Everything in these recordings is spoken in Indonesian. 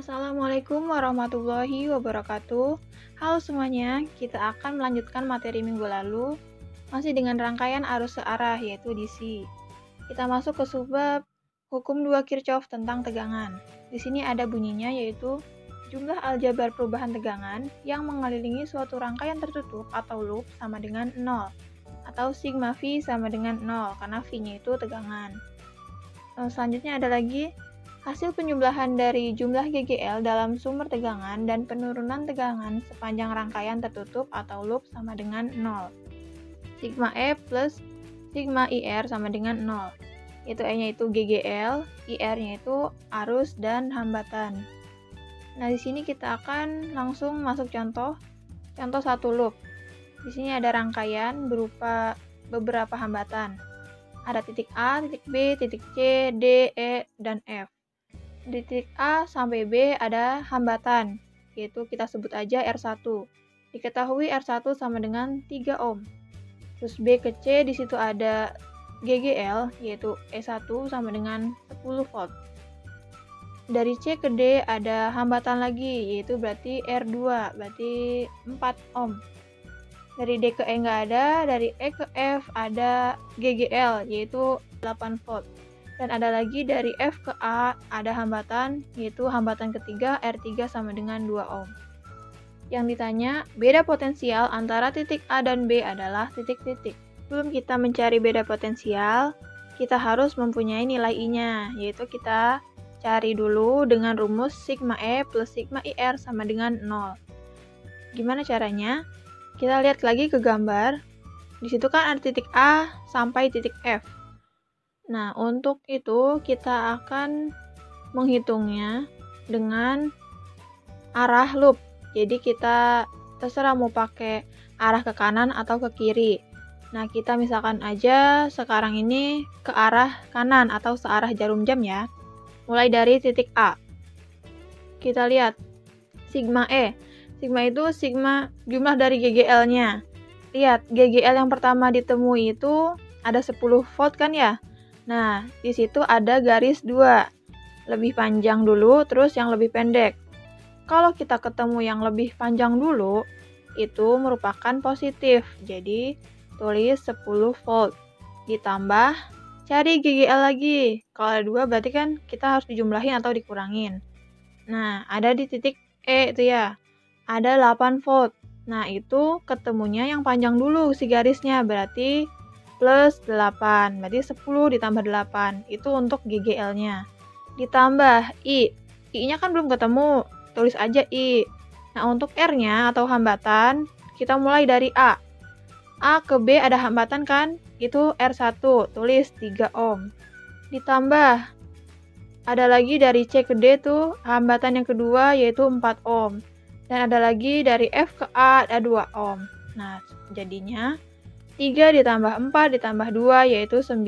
Assalamualaikum warahmatullahi wabarakatuh. Halo semuanya, kita akan melanjutkan materi minggu lalu masih dengan rangkaian arus searah yaitu DC. Kita masuk ke subbab hukum 2 Kirchhoff tentang tegangan. Di sini ada bunyinya yaitu jumlah aljabar perubahan tegangan yang mengelilingi suatu rangkaian tertutup atau loop sama dengan 0 atau sigma V sama dengan 0 karena V-nya itu tegangan. Selanjutnya ada lagi hasil penjumlahan dari jumlah GGL dalam sumber tegangan dan penurunan tegangan sepanjang rangkaian tertutup atau loop sama dengan 0. Sigma E plus sigma IR sama dengan 0. Itu E-nya itu GGL, IR-nya itu arus dan hambatan. Nah, di sini kita akan langsung masuk contoh satu loop. Di sini ada rangkaian berupa beberapa hambatan. Ada titik A, titik B, titik C, D, E, dan F. Di titik A sampai B ada hambatan, yaitu kita sebut aja R1. Diketahui R1 sama dengan 3 ohm. Terus B ke C di situ ada GGL, yaitu E1 sama dengan 10 volt. Dari C ke D ada hambatan lagi, yaitu berarti R2, berarti 4 ohm. Dari D ke E nggak ada, dari E ke F ada GGL, yaitu 8 volt. Dan ada lagi dari F ke A ada hambatan, yaitu hambatan ketiga R3 sama dengan 2 ohm. Yang ditanya, beda potensial antara titik A dan B adalah titik-titik. Sebelum kita mencari beda potensial, kita harus mempunyai nilai I-nya, yaitu kita cari dulu dengan rumus sigma E plus sigma IR sama dengan 0. Gimana caranya? Kita lihat lagi ke gambar. Di situ kan ada titik A sampai titik F. Nah, untuk itu kita akan menghitungnya dengan arah loop. Jadi kita terserah mau pakai arah ke kanan atau ke kiri. Nah, kita misalkan aja sekarang ini ke arah kanan atau searah jarum jam ya. Mulai dari titik A. Kita lihat sigma E. Sigma itu sigma jumlah dari GGL-nya. Lihat, GGL yang pertama ditemui itu ada 10 volt kan ya? Nah, di situ ada garis 2. Lebih panjang dulu, terus yang lebih pendek. Kalau kita ketemu yang lebih panjang dulu, itu merupakan positif. Jadi, tulis 10 volt. Ditambah, cari GGL lagi. Kalau ada 2, berarti kan kita harus dijumlahin atau dikurangin. Nah, ada di titik E itu ya. Ada 8 volt. Nah, itu ketemunya yang panjang dulu si garisnya. Berarti plus 8, berarti 10 ditambah 8, itu untuk GGL-nya. Ditambah I, I-nya kan belum ketemu, tulis aja I. Nah, untuk R-nya atau hambatan, kita mulai dari A. A ke B ada hambatan kan, itu R1, tulis 3 ohm. Ditambah, ada lagi dari C ke D tuh, hambatan yang kedua yaitu 4 ohm. Dan ada lagi dari F ke A ada 2 ohm. Nah, jadinya 3 ditambah 4 ditambah 2 yaitu 9.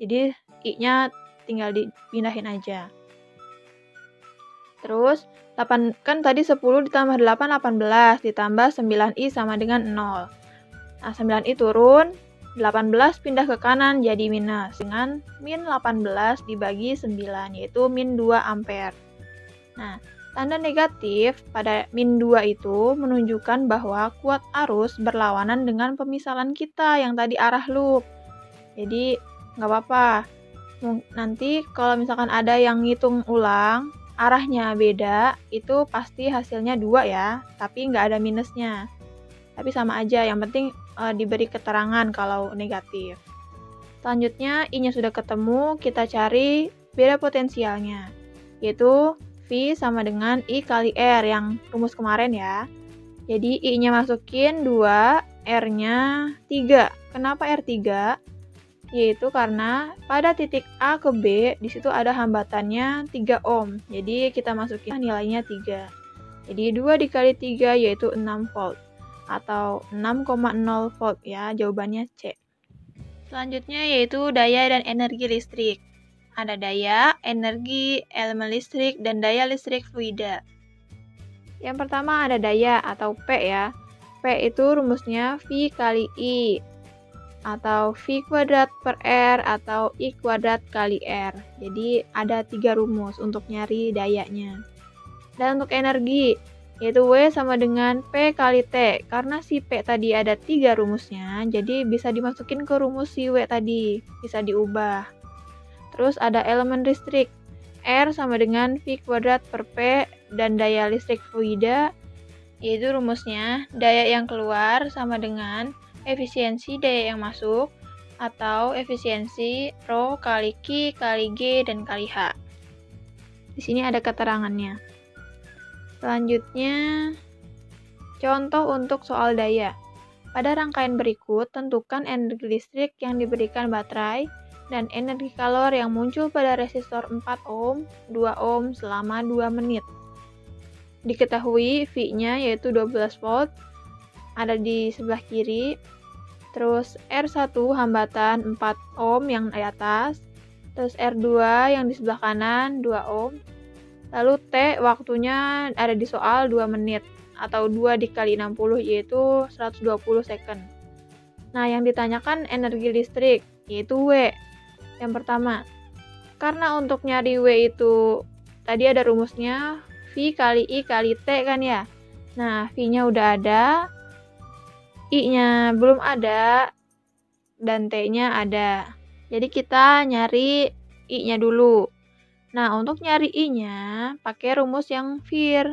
Jadi I-nya tinggal dipindahin aja. Terus 8 kan tadi 10 ditambah 8 18 ditambah 9I sama dengan 0. Nah, 9I turun, 18 pindah ke kanan jadi minus dengan min 18 dibagi 9 yaitu min 2 ampere. Nah, tanda negatif pada min 2 itu menunjukkan bahwa kuat arus berlawanan dengan pemisalan kita yang tadi arah loop. Jadi, nggak apa-apa. Nanti kalau misalkan ada yang ngitung ulang, arahnya beda, itu pasti hasilnya 2 ya, tapi nggak ada minusnya. Tapi sama aja, yang penting diberi keterangan kalau negatif. Selanjutnya, I-nya sudah ketemu, kita cari beda potensialnya, yaitu V sama dengan I kali R yang rumus kemarin ya. Jadi I-nya masukin 2, R-nya 3. Kenapa R3? Yaitu karena pada titik A ke B, di situ ada hambatannya 3 ohm. Jadi kita masukin nilainya 3. Jadi 2 dikali 3 yaitu 6 volt. Atau 6,0 volt ya, jawabannya C. Selanjutnya yaitu daya dan energi listrik. Ada daya, energi, elemen listrik, dan daya listrik fluida. Yang pertama ada daya atau P ya. P itu rumusnya V kali I. Atau V kuadrat per R atau I kuadrat kali R. Jadi ada 3 rumus untuk nyari dayanya. Dan untuk energi, yaitu W sama dengan P kali T. Karena si P tadi ada 3 rumusnya, jadi bisa dimasukin ke rumus si W tadi, bisa diubah. Terus ada elemen listrik, R sama dengan V kuadrat per P, dan daya listrik fluida, yaitu rumusnya daya yang keluar sama dengan efisiensi daya yang masuk, atau efisiensi Rho kali Q kali G dan kali H. Di sini ada keterangannya. Selanjutnya, contoh untuk soal daya. Pada rangkaian berikut, tentukan energi listrik yang diberikan baterai dan energi kalor yang muncul pada resistor 4 ohm, 2 ohm selama 2 menit. Diketahui V-nya yaitu 12 volt, ada di sebelah kiri. Terus R1 hambatan 4 ohm yang di atas. Terus R2 yang di sebelah kanan 2 ohm. Lalu T waktunya ada di soal 2 menit atau 2 dikali 60 yaitu 120 second. Nah, yang ditanyakan energi listrik yaitu W. Yang pertama, karena untuk nyari W itu tadi ada rumusnya V kali I kali T kan ya. Nah, V-nya udah ada, I-nya belum ada, dan T-nya ada. Jadi kita nyari I-nya dulu. Nah, untuk nyari I-nya, pakai rumus yang VIR.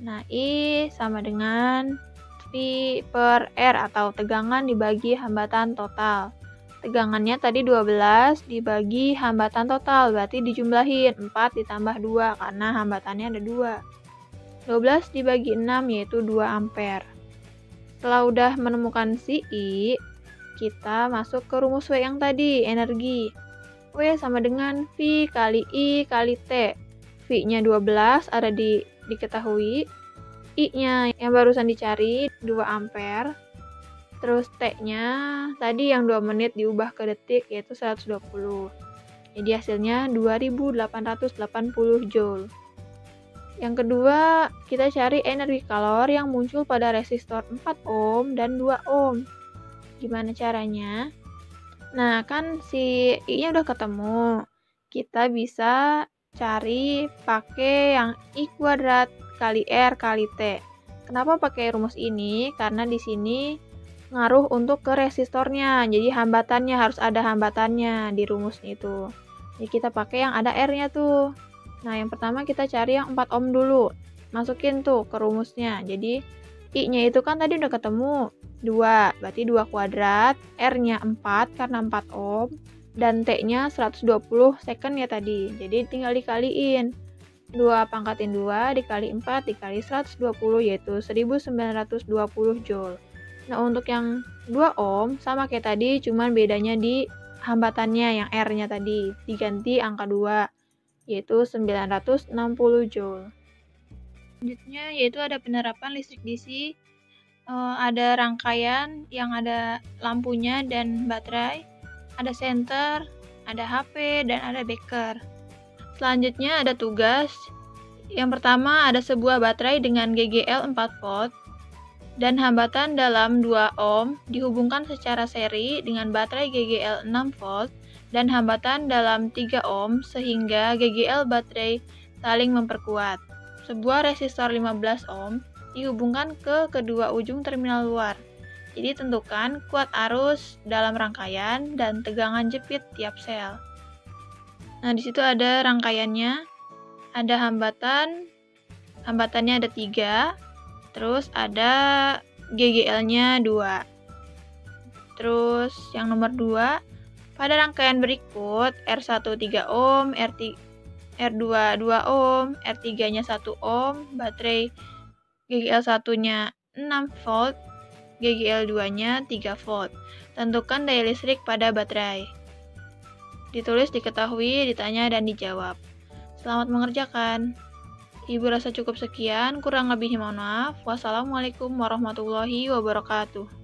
Nah, I sama dengan V per R atau tegangan dibagi hambatan total. Tegangannya tadi 12 dibagi hambatan total, berarti dijumlahin 4 ditambah 2 karena hambatannya ada 2. 12 dibagi 6 yaitu 2 ampere. Setelah udah menemukan si I, kita masuk ke rumus W yang tadi, energi. W sama dengan V kali I kali T. V-nya 12 ada diketahui. I-nya yang barusan dicari 2 ampere. Terus T-nya tadi yang 2 menit diubah ke detik yaitu 120. Jadi hasilnya 2880 joule. Yang kedua, kita cari energi kalor yang muncul pada resistor 4 ohm dan 2 ohm. Gimana caranya? Nah, kan si I-nya udah ketemu. Kita bisa cari pakai yang I kuadrat kali R kali T. Kenapa pakai rumus ini? Karena di sini ngaruh untuk ke resistornya. Jadi hambatannya harus ada hambatannya di rumusnya itu. Jadi kita pakai yang ada R-nya tuh. Nah, yang pertama kita cari yang 4 ohm dulu. Masukin tuh ke rumusnya. Jadi I-nya itu kan tadi udah ketemu 2, berarti 2 kuadrat, R-nya 4 karena 4 ohm, dan T-nya 120 second ya tadi. Jadi tinggal dikaliin. 2 pangkatin 2 dikali 4 dikali 120 yaitu 1920 joule. Nah, untuk yang 2 ohm sama kayak tadi, cuman bedanya di hambatannya yang R-nya tadi. Diganti angka 2 yaitu 960 joule. Selanjutnya yaitu ada penerapan listrik DC. Ada rangkaian yang ada lampunya dan baterai, ada senter, ada HP, dan ada beker. Selanjutnya ada tugas. Yang pertama ada sebuah baterai dengan GGL 4 volt dan hambatan dalam 2 ohm dihubungkan secara seri dengan baterai GGL 6 volt dan hambatan dalam 3 ohm sehingga GGL baterai saling memperkuat. Sebuah resistor 15 ohm dihubungkan ke kedua ujung terminal luar. Jadi tentukan kuat arus dalam rangkaian dan tegangan jepit tiap sel. Nah, di situ ada rangkaiannya. Ada hambatannya ada 3. Terus ada GGL-nya 2. Terus yang nomor 2, pada rangkaian berikut R1 3 ohm, R2 2 ohm, R3-nya 1 ohm, baterai GGL 1-nya 6 volt, GGL 2-nya 3 volt. Tentukan daya listrik pada baterai. Ditulis, diketahui, ditanya, dan dijawab. Selamat mengerjakan. Ibu rasa cukup sekian, kurang lebihnya mohon maaf. Wassalamualaikum warahmatullahi wabarakatuh.